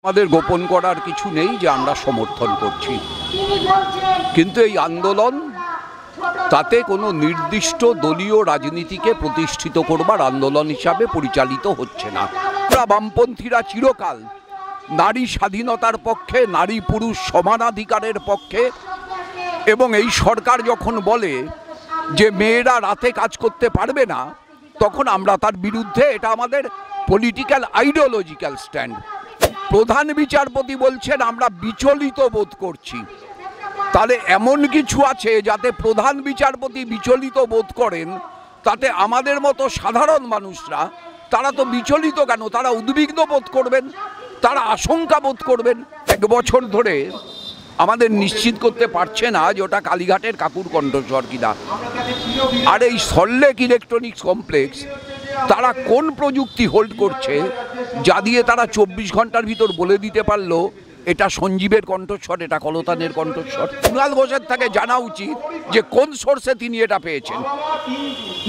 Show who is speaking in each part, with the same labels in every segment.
Speaker 1: আমাদের গোপন করার কিছু নেই যে আমরা সমর্থন করছি, কিন্তু এই আন্দোলন তাতে কোনো নির্দিষ্ট দলীয় রাজনীতিকে প্রতিষ্ঠিত করবার আন্দোলন হিসাবে পরিচালিত হচ্ছে না। আমরা বামপন্থীরা চিরকাল নারী স্বাধীনতার পক্ষে, নারী পুরুষ সমানাধিকারের পক্ষে, এবং এই সরকার যখন বলে যে মেয়েরা রাতে কাজ করতে পারবে না, তখন আমরা তার বিরুদ্ধে। এটা আমাদের পলিটিক্যাল আইডিওলজিক্যাল স্ট্যান্ড। প্রধান বিচারপতি বলছেন আমরা বিচলিত বোধ করছি, তাহলে এমন কিছু আছে যাতে প্রধান বিচারপতি বিচলিত বোধ করেন, তাতে আমাদের মতো সাধারণ মানুষরা তারা তো বিচলিত কেন, তারা উদ্বিগ্ন বোধ করবেন, তারা আশঙ্কা বোধ করবেন। 1 বছর ধরে আমাদের নিশ্চিত করতে পারছে না যে ওটা কালীঘাটের কাকুর কণ্ঠস্বর কিনা। আর এই সল্টলেক ইলেকট্রনিক্স কমপ্লেক্স তারা কোন প্রযুক্তি হোল্ড করছে যা দিয়ে তারা 24 ঘন্টার ভিতর বলে দিতে পারলো এটা সঞ্জীবের কণ্ঠস্বর, এটা কলতানের কণ্ঠস্বর। কুণাল ঘোষের থেকে জানা উচিত যে কোন সোর্সে তিনি এটা পেয়েছেন,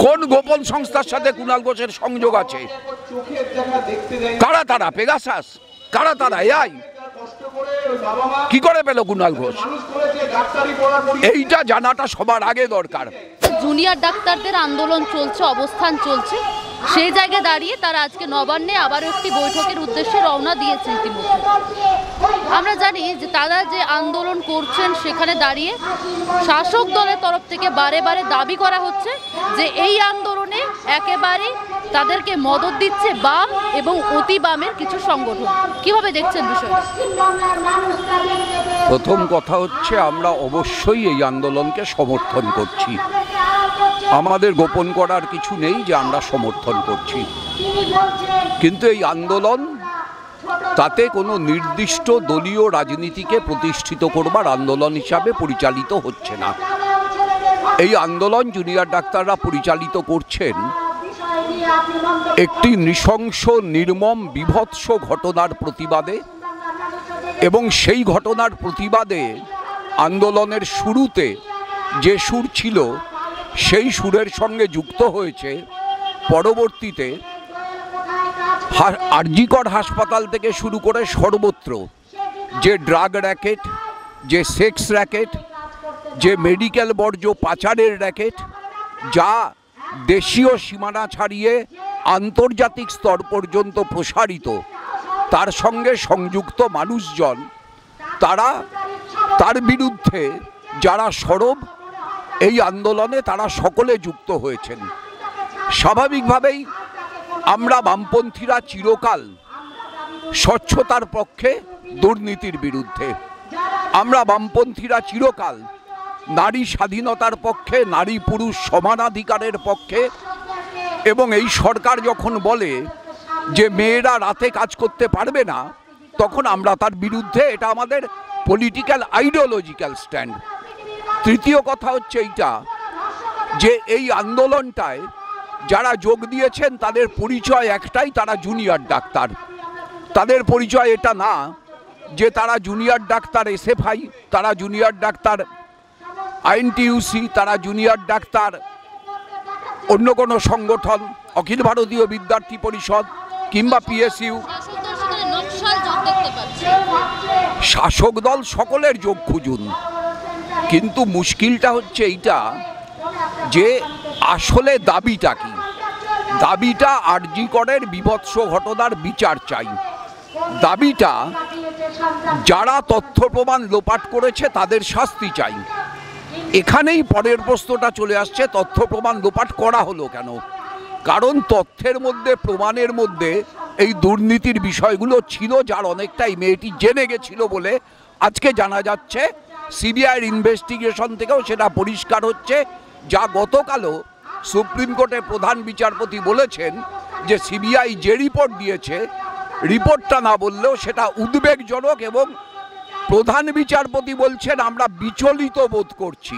Speaker 1: কোন গোপন সংস্থার সাথে কুণাল ঘোষের সংযোগ আছে, কারা তারা, পেগাসাস, কারা তারা, এআই কি করে পেল কুণাল ঘোষ, এইটা জানাটা সবার আগে দরকার।
Speaker 2: জুনিয়র ডাক্তারদের আন্দোলন চলছে, অবস্থান চলছে, সেই জায়গায় দাঁড়িয়ে তারা আজকে নবান্নে আবারও একটি বৈঠকের উদ্দেশ্যে রওনা দিয়েছে। ইতিমধ্যে আমরা জানি যে তারা যে আন্দোলন করছেন সেখানে দাঁড়িয়ে শাসক দলের তরফ থেকে বারে বারে দাবি করা হচ্ছে যে এই আন্দোলনে একেবারে তাদেরকে মদত দিচ্ছে বাম এবং অতি বামের কিছু সংগঠন। কিভাবে দেখছেন বিষয়টা?
Speaker 1: প্রথম কথা হচ্ছে আমরা অবশ্যই এই আন্দোলনকে সমর্থন করছি। আমাদের গোপন করার কিছু নেই যে আমরা সমর্থন করছি, কিন্তু এই আন্দোলন তাতে কোনো নির্দিষ্ট দলীয় রাজনীতিকে প্রতিষ্ঠিত করবার আন্দোলন হিসাবে পরিচালিত হচ্ছে না। এই আন্দোলন জুনিয়র ডাক্তাররা পরিচালিত করছেন একটি নৃশংস, নির্মম, বীভৎস ঘটনার প্রতিবাদে, এবং সেই ঘটনার প্রতিবাদে আন্দোলনের শুরুতে যে সুর ছিল সেই সুরের সঙ্গে যুক্ত হয়েছে পরবর্তীতে আরজিকর হাসপাতাল থেকে শুরু করে সর্বত্র যে ড্রাগ র্যাকেট, যে সেক্স র্যাকেট, যে মেডিকেল বর্জ্য পাচারের র্যাকেট, যা দেশীয় সীমানা ছাড়িয়ে আন্তর্জাতিক স্তর পর্যন্ত প্রসারিত, তার সঙ্গে সংযুক্ত মানুষজন তারা তার বিরুদ্ধে যারা সরব এই আন্দোলনে তারা সকলে যুক্ত হয়েছেন। স্বাভাবিকভাবেই আমরা বামপন্থীরা চিরকাল স্বচ্ছতার পক্ষে, দুর্নীতির বিরুদ্ধে। আমরা বামপন্থীরা চিরকাল নারী স্বাধীনতার পক্ষে, নারী পুরুষ সমানাধিকারের পক্ষে, এবং এই সরকার যখন বলে যে মেয়েরা রাতে কাজ করতে পারবে না, তখন আমরা তার বিরুদ্ধে। এটা আমাদের পলিটিক্যাল আইডিওলজিক্যাল স্ট্যান্ড। তৃতীয় কথা হচ্ছে এইটা যে এই আন্দোলনটায় যারা যোগ দিয়েছেন তাদের পরিচয় একটাই, তারা জুনিয়র ডাক্তার। তাদের পরিচয় এটা না যে তারা জুনিয়র ডাক্তার এসএফআই, তারা জুনিয়র ডাক্তার আইএনটিইউসি, তারা জুনিয়র ডাক্তার অন্য কোনো সংগঠন, অখিল ভারতীয় বিদ্যার্থী পরিষদ কিংবা পিএসইউ। শাসক দল সকলের যোগ খুঁজুন, কিন্তু মুশকিলটা হচ্ছে এইটা যে আসলে দাবিটা কি। দাবিটা আরজিকরের বীভৎস ঘটনার বিচার চাই। দাবিটা যারা তথ্য প্রমাণ লোপাট করেছে তাদের শাস্তি চাই। এখানেই পরের প্রশ্নটা চলে আসছে, তথ্য প্রমাণ লোপাট করা হলো কেন? কারণ তথ্যের মধ্যে, প্রমাণের মধ্যে এই দুর্নীতির বিষয়গুলো ছিল, যার অনেকটাই মেয়েটি জেনে গেছিল বলে আজকে জানা যাচ্ছে। সিবিআইয়ের ইনভেস্টিগেশন থেকেও সেটা পরিষ্কার হচ্ছে, যা গতকালও সুপ্রিম কোর্টের প্রধান বিচারপতি বলেছেন যে সিবিআই যে রিপোর্ট দিয়েছে, রিপোর্টটা না বললেও সেটা উদ্বেগজনক, এবং প্রধান বিচারপতি বলছেন আমরা বিচলিত বোধ করছি।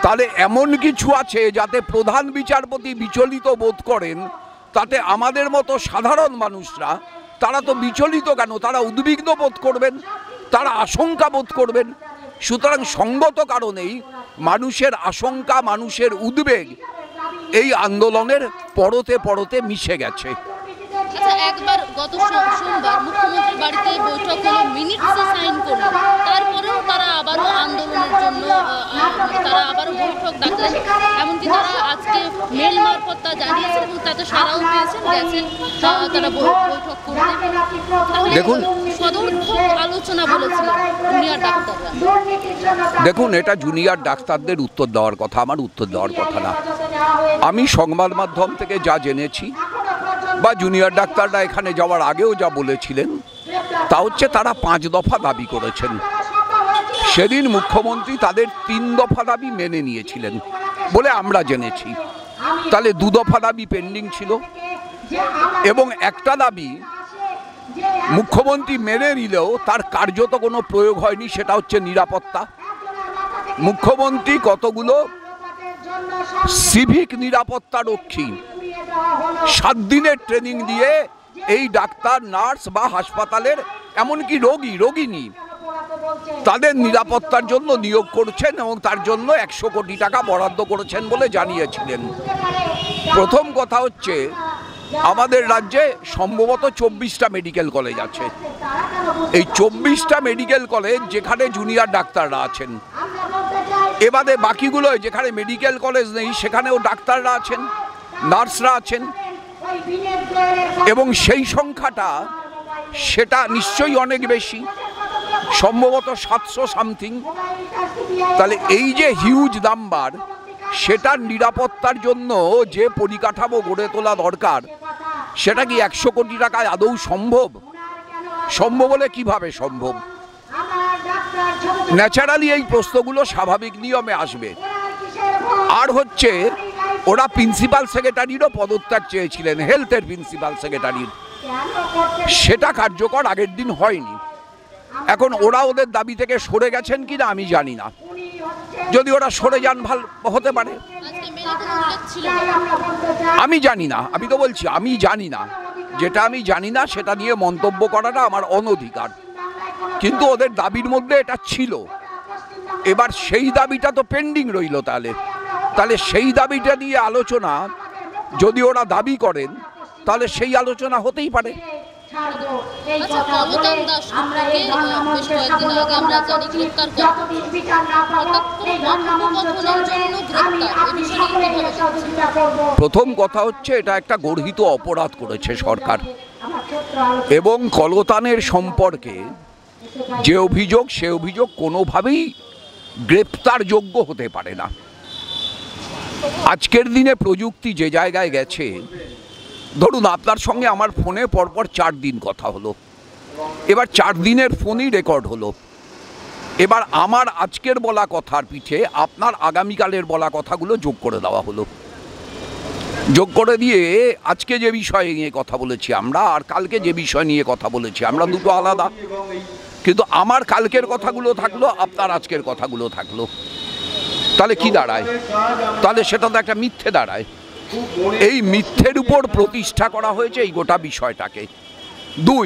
Speaker 1: তাহলে এমন কিছু আছে যাতে প্রধান বিচারপতি বিচলিত বোধ করেন, তাতে আমাদের মতো সাধারণ মানুষরা তারা তো বিচলিত কেন, তারা উদ্বিগ্ন বোধ করবেন, তারা আশঙ্কা বোধ করবেন। সুতরাং সঙ্গত কারণেই মানুষের আশঙ্কা, মানুষের উদ্বেগ এই আন্দোলনের পরতে পরতে মিশে গেছে।
Speaker 2: আচ্ছা, একবার গত সোমবার মুখ্যমন্ত্রীর বাড়িতে বৈঠক হলো, মিনিটসে সাইন করলো, তারপরেও তারা আবারও আন্দোলনের জন্য তারা আবারও বৈঠক ডাকলেন। এমনকি তারা আজকে মেল মারফত তা জানিয়েছেন এবং তাতে সারাও পেয়েছেন, গেছেন তারা বৈঠক করতে।
Speaker 1: দেখুন,
Speaker 2: সদর্থক আলোচনা বলেছিলেন জুনিয়র ডাক্তাররা।
Speaker 1: দেখুন, এটা জুনিয়র ডাক্তারদের উত্তর দেওয়ার কথা, আমার উত্তর দেওয়ার কথা না। আমি সংবাদ মাধ্যম থেকে যা জেনেছি বা জুনিয়র ডাক্তাররা এখানে যাওয়ার আগেও যা বলেছিলেন তা হচ্ছে তারা 5 দফা দাবি করেছেন। সেদিন মুখ্যমন্ত্রী তাদের 3 দফা দাবি মেনে নিয়েছিলেন বলে আমরা জেনেছি। তাহলে 2 দফা দাবি পেন্ডিং ছিল এবং একটা দাবি মুখ্যমন্ত্রী মেনে নিলেও তার কার্যত কোনো প্রয়োগ হয়নি, সেটা হচ্ছে নিরাপত্তা। মুখ্যমন্ত্রী কতগুলো সিভিক নিরাপত্তা রক্ষী 7 দিনের ট্রেনিং দিয়ে এই ডাক্তার, নার্স বা হাসপাতালের এমনকি রোগিনী তাদের নিরাপত্তার জন্য নিয়োগ করছেন এবং তার জন্য 100 কোটি টাকা বরাদ্দ করেছেন বলে জানিয়েছিলেন। প্রথম কথা হচ্ছে, আমাদের রাজ্যে সম্ভবত 24টা মেডিকেল কলেজ আছে। এই 24টা মেডিকেল কলেজ যেখানে জুনিয়র ডাক্তাররা আছেন, এবারে বাকিগুলো যেখানে মেডিকেল কলেজ নেই সেখানেও ডাক্তাররা আছেন, নার্সরা আছেন এবং সেই সংখ্যাটা সেটা নিশ্চয়ই অনেক বেশি, সম্ভবত 700 সামথিং। তাহলে এই যে হিউজ নাম্বার, সেটার নিরাপত্তার জন্য যে পরিকাঠামো গড়ে তোলা দরকার, সেটা কি 100 কোটি টাকায় আদৌ সম্ভব? সম্ভব হলে কিভাবে সম্ভব? ন্যাচারালি এই প্রশ্নগুলো স্বাভাবিক নিয়মে আসবে। আর হচ্ছে, ওরা প্রিন্সিপাল সেক্রেটারিরও পদত্যাগ চেয়েছিলেন, হেলথের প্রিন্সিপাল সেক্রেটারির, সেটা কার্যকর আগের দিন হয়নি। এখন ওরা ওদের দাবি থেকে সরে গেছেন কিনা আমি জানি না। যদি ওরা সরে যান ভালো হতে পারে, আমি জানি না। আমি তো বলছি আমি জানি না, যেটা আমি জানি না সেটা নিয়ে মন্তব্য করাটা আমার অনধিকার। কিন্তু ওদের দাবির মধ্যে এটা ছিল। এবার সেই দাবিটা তো পেন্ডিং রইল। তাহলে সেই দাবিটা নিয়ে আলোচনা যদি ওরা দাবি করেন, তাহলে সেই আলোচনা হতেই পারে। প্রথম কথা হচ্ছে, এটা একটা গর্হিত অপরাধ করেছে সরকার এবং কলতানের সম্পর্কে যে অভিযোগ, সে অভিযোগ কোনোভাবেই গ্রেপ্তারযোগ্য হতে পারে না। আজকের দিনে প্রযুক্তি যে জায়গায় গেছে, ধরুন আপনার সঙ্গে আমার ফোনে পরপর 4 দিন কথা হলো, এবার 4 দিনের ফোনই রেকর্ড হলো। এবার আমার আজকের বলা কথার পিঠে আপনার আগামীকালের বলা কথাগুলো যোগ করে দেওয়া হলো। যোগ করে দিয়ে আজকে যে বিষয় নিয়ে কথা বলেছি আমরা আর কালকে যে বিষয় নিয়ে কথা বলেছি আমরা, দুটো আলাদা। কিন্তু আমার কালকের কথাগুলো থাকলো, আপনার আজকের কথাগুলো থাকলো। তাহলে কি দাঁড়ায়? তাহলে সেটা তো একটা মিথ্যে দাঁড়ায়। এই মিথ্যের উপর প্রতিষ্ঠা করা হয়েছে এই গোটা বিষয়টাকে। 2,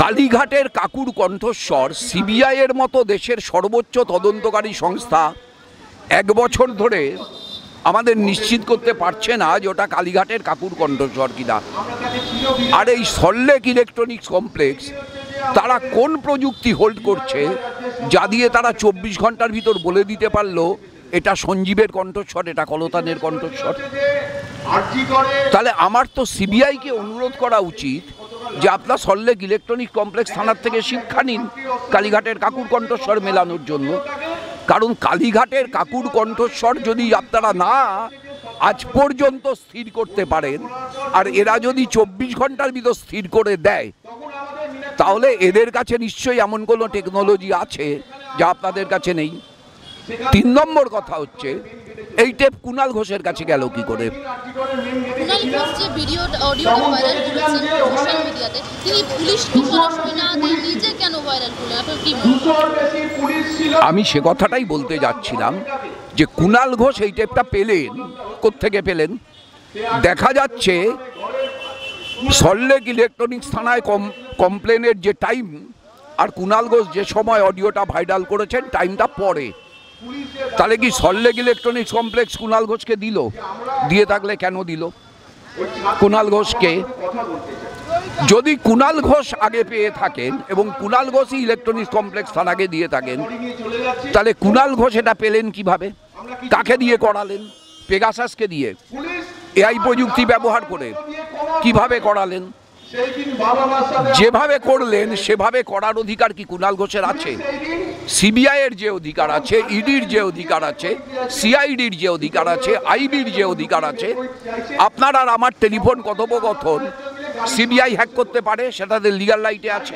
Speaker 1: কালীঘাটের কাকুর কণ্ঠস্বর, সিবিআই এর মতো দেশের সর্বোচ্চ তদন্তকারী সংস্থা 1 বছর ধরে আমাদের নিশ্চিত করতে পারছে না যে ওটা কালীঘাটের কাকুর কণ্ঠস্বর কিনা। আর এই সল্টলেক ইলেকট্রনিক্স কমপ্লেক্স, তারা কোন প্রযুক্তি হোল্ড করছে যা দিয়ে তারা 24 ঘন্টার ভিতর বলে দিতে পারলো এটা সঞ্জীবের কণ্ঠস্বর, এটা কলতানের কণ্ঠস্বর? তাহলে আমার তো সিবিআইকে অনুরোধ করা উচিত যে আপনার সল্টলেক ইলেকট্রনিক কমপ্লেক্স থানার থেকে শিক্ষা নিন কালীঘাটের কাকুর কণ্ঠস্বর মেলানোর জন্য। কারণ কালীঘাটের কাকুর কণ্ঠস্বর যদি আপনারা না আজ পর্যন্ত স্থির করতে পারেন, আর এরা যদি 24 ঘন্টার ভিতর স্থির করে দেয়, তাহলে এদের কাছে নিশ্চয়ই এমন কোনো টেকনোলজি আছে যা আপনাদের কাছে নেই। 3 নম্বর কথা হচ্ছে, এই টেপ কুণাল ঘোষের কাছে গেল কি করে?
Speaker 2: কুণাল ঘোষ যে ভিডিও অডিওটা ভাইরাল করেছেন সোশ্যাল মিডিয়াতে, তিনি পুলিশকে সরাসরি না দিয়ে নিজে কেন ভাইরাল করলেন? আপনার কি মনে হয়?
Speaker 1: আমি সে কথাটাই বলতে যাচ্ছিলাম যে কুণাল ঘোষ এই টেপটা পেলেন কোত্থেকে পেলেন? দেখা যাচ্ছে সল্টলেক ইলেকট্রনিক্স থানায় কমপ্লেনের যে টাইম আর কুণাল ঘোষ যে সময় অডিওটা ভাইরাল করেছেন টাইমটা পরে। তাহলে কি সল্টলেক ইলেকট্রনিক্স কমপ্লেক্স কুণাল ঘোষকে দিল? দিয়ে থাকলে কেন দিল? কুণাল ঘোষকে। যদি কুণাল ঘোষ আগে পেয়ে থাকেন এবং কুণাল ঘোষই ইলেকট্রনিক্স কমপ্লেক্স থানাকে দিয়ে থাকেন, তাহলে কুণাল ঘোষ এটা পেলেন কিভাবে? কাকে দিয়ে করালেন? পেগাসাসকে দিয়ে, এআই প্রযুক্তি ব্যবহার করে কিভাবে করালেন? যেভাবে করলেন সেভাবে করার অধিকার কি কুণাল ঘোষের আছে? সিবিআই এর যে অধিকার আছে, ইডির যে অধিকার আছে, সিআইডির যে অধিকার আছে, আইবির যে অধিকার আছে, আপনার আর আমার টেলিফোন কথোপকথন সিবিআই হ্যাক করতে পারে, সেটাতে লিগ্যাল রাইটে আছে।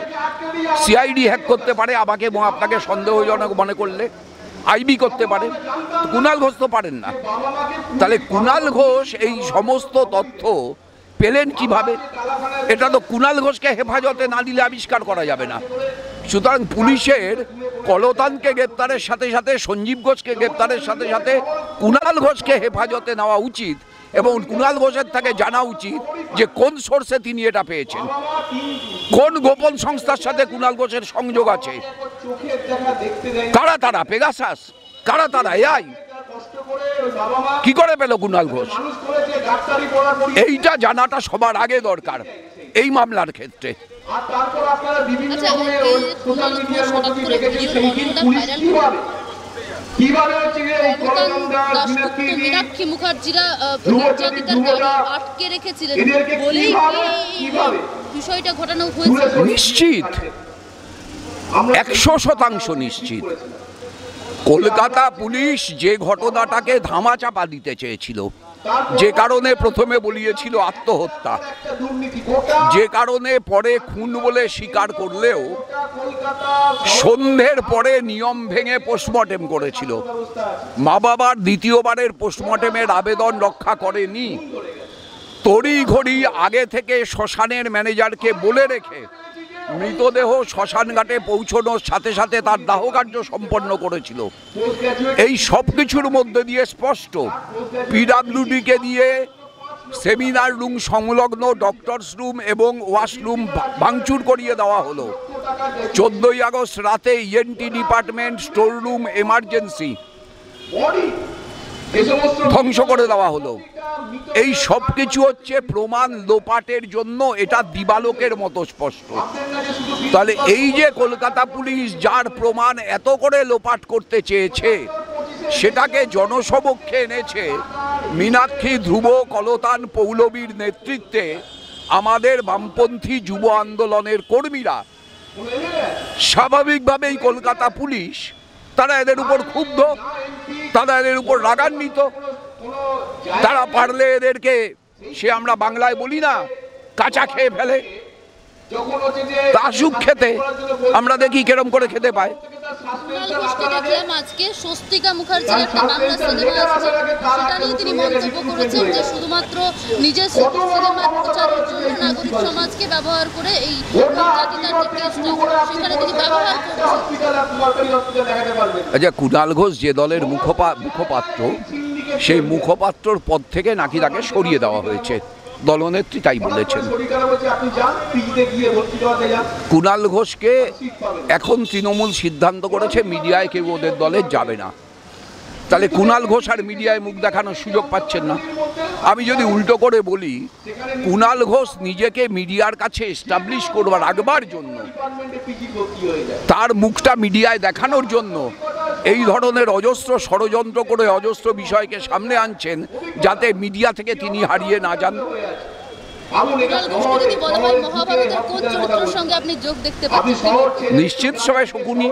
Speaker 1: সিআইডি হ্যাক করতে পারে আমাকে এবং আপনাকে সন্দেহজনক মনে করলে, আইবি করতে পারে। কুণাল ঘোষ তো পারেন না। তাহলে কুণাল ঘোষ এই সমস্ত তথ্য পেলেন কিভাবে? এটা তো কুণাল ঘোষকে হেফাজতে না দিলে আবিষ্কার করা যাবে না। সুতরাং পুলিশের কলতানকে গ্রেপ্তারের সাথে সাথে, সঞ্জীব ঘোষকে গ্রেপ্তারের সাথে সাথে কুণাল ঘোষকে হেফাজতে নেওয়া উচিত এবং কুণাল ঘোষের থেকে জানা উচিত যে কোন সোর্সে তিনি এটা পেয়েছেন, কোন গোপন সংস্থার সাথে কুণাল ঘোষের সংযোগ আছে, কারা তারা, পেগাসাস, কারা তারা, এআই, কি করে পেল কুণাল ঘোষ? এইটা জানাটা সবার আগে দরকার এই মামলার ক্ষেত্রে।
Speaker 2: মীনাক্ষী মুখার্জিরা আটকে রেখেছিলেন বলেই বিষয়টা ঘটানো হয়েছে।
Speaker 1: নিশ্চিত, 100% নিশ্চিত। কলকাতা পুলিশ যে ঘটনাটাকে ধামাচাপা দিতে চেয়েছিল, যে কারণে প্রথমে বলিয়েছিল আত্মহত্যা, যে কারণে পরে খুন বলে স্বীকার করলেও সন্ধ্যের পরে নিয়ম ভেঙে পোস্টমর্টেম করেছিল, মা বাবার দ্বিতীয়বারের পোস্টমর্টেমের আবেদন রক্ষা করেনি, তড়িঘড়ি আগে থেকে শ্মশানের ম্যানেজারকে বলে রেখে মৃতদেহ শ্মশান ঘাটে পৌঁছানোর সাথে সাথে তার দাহকার্য সম্পন্ন করেছিল। এই সব কিছুর মধ্যে দিয়ে স্পষ্ট পিডাব্লিউডিকে দিয়ে সেমিনার রুম সংলগ্ন ডক্টরস রুম এবং ওয়াশরুম ভাঙচুর করিয়ে দেওয়া হলো। 14ই আগস্ট রাতে ENT department, store room, emergency ধ্বংস করে দেওয়া হলো। এই সব কিছু হচ্ছে প্রমাণ লোপাটের জন্য, এটা দিবালোকের মতো স্পষ্ট। তাহলে এই যে কলকাতা পুলিশ যার প্রমাণ এত করে লোপাট করতে চেয়েছে, সেটাকে জনসমক্ষে এনেছে মীনাক্ষী, ধ্রুব, কলতান, পৌলবীর নেতৃত্বে আমাদের বামপন্থী যুব আন্দোলনের কর্মীরা। স্বাভাবিকভাবেই কলকাতা পুলিশ তারা এদের উপর ক্ষুব্ধ, তারা এদের উপর রাগান্বিত। তারা পারলে এদেরকে, সে আমরা বাংলায় বলি না, কাঁচা খেয়ে ফেলে। আসুক খেতে, আমরা দেখি কেরম করে খেতে পায়।
Speaker 2: আজকে স্বস্তিকা মুখার্জির একটা বাংলা সিনেমা আসছে, সেটা নিয়ে তিনি মন্তব্য করেছেন যে শুধুমাত্র নিজের সিনেমা প্রচারের জন্য নাগরিক সমাজকে ব্যবহার করে এই জাতিটার যে কেসটা সেখানে তিনি ব্যবহার করছেন।
Speaker 1: আচ্ছা, কুণাল ঘোষ যে দলের মুখপাত্র, সেই মুখপাত্রর পদ থেকে নাকি তাকে সরিয়ে দেওয়া হয়েছে, দলনেত্রী তাই বলেছেন। কুণাল ঘোষকে এখন তৃণমূল সিদ্ধান্ত করেছে মিডিয়ায় কেউ ওদের দলে যাবে না। তাহলে কুণাল ঘোষ আর মিডিয়ায় মুখ দেখানোর সুযোগ পাচ্ছেন না। আমি যদি উল্টো করে বলি, কুণাল ঘোষ নিজেকে মিডিয়ার কাছে এস্টাবলিশ করবার, রাখবার জন্য, তার মুখটা মিডিয়ায় দেখানোর জন্য এই ধরনের অজস্র ষড়যন্ত্র করে অজস্র বিষয়কে সামনে আনছেন, যাতে মিডিয়া থেকে তিনি হারিয়ে না যান। নিশ্চিত সবাই শকুনি,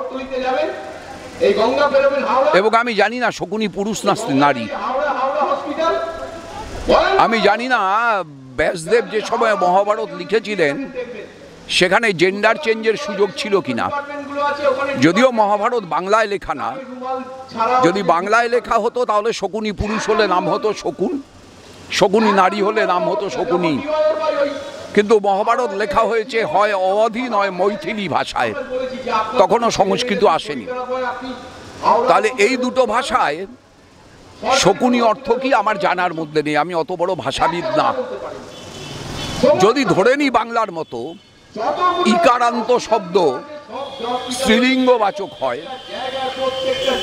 Speaker 1: এবং আমি জানি না শকুনি পুরুষ না নারী। আমি জানি না ব্যাসদেব যে সময় মহাভারত লিখেছিলেন সেখানে জেন্ডার চেঞ্জের সুযোগ ছিল কিনা। যদিও মহাভারত বাংলায় লেখা না, যদি বাংলায় লেখা হতো তাহলে শকুনি পুরুষ হলে নাম হতো শকুন, শকুনি নারী হলে নাম হতো শকুনি। কিন্তু মহাভারত লেখা হয়েছে হয় অবধি নয় মৈথিলি ভাষায়, তখনও সংস্কৃত আসেনি। তাহলে এই দুটো ভাষায় শকুনি অর্থ কি আমার জানার মধ্যে নেই, আমি অত বড় ভাষাবিদ না। যদি ধরে নিই বাংলার মতো ইকারান্ত শব্দ স্ত্রীলিঙ্গবাচক হয়,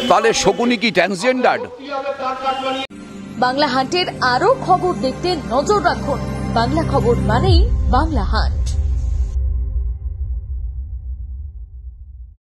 Speaker 1: তাহলে শকুনি কি ট্রান্সজেন্ডার্ড?
Speaker 3: বাংলা হাটের আরো খবর দেখতে নজর রাখুন বাংলা খবর মানেই বাংলা হাট।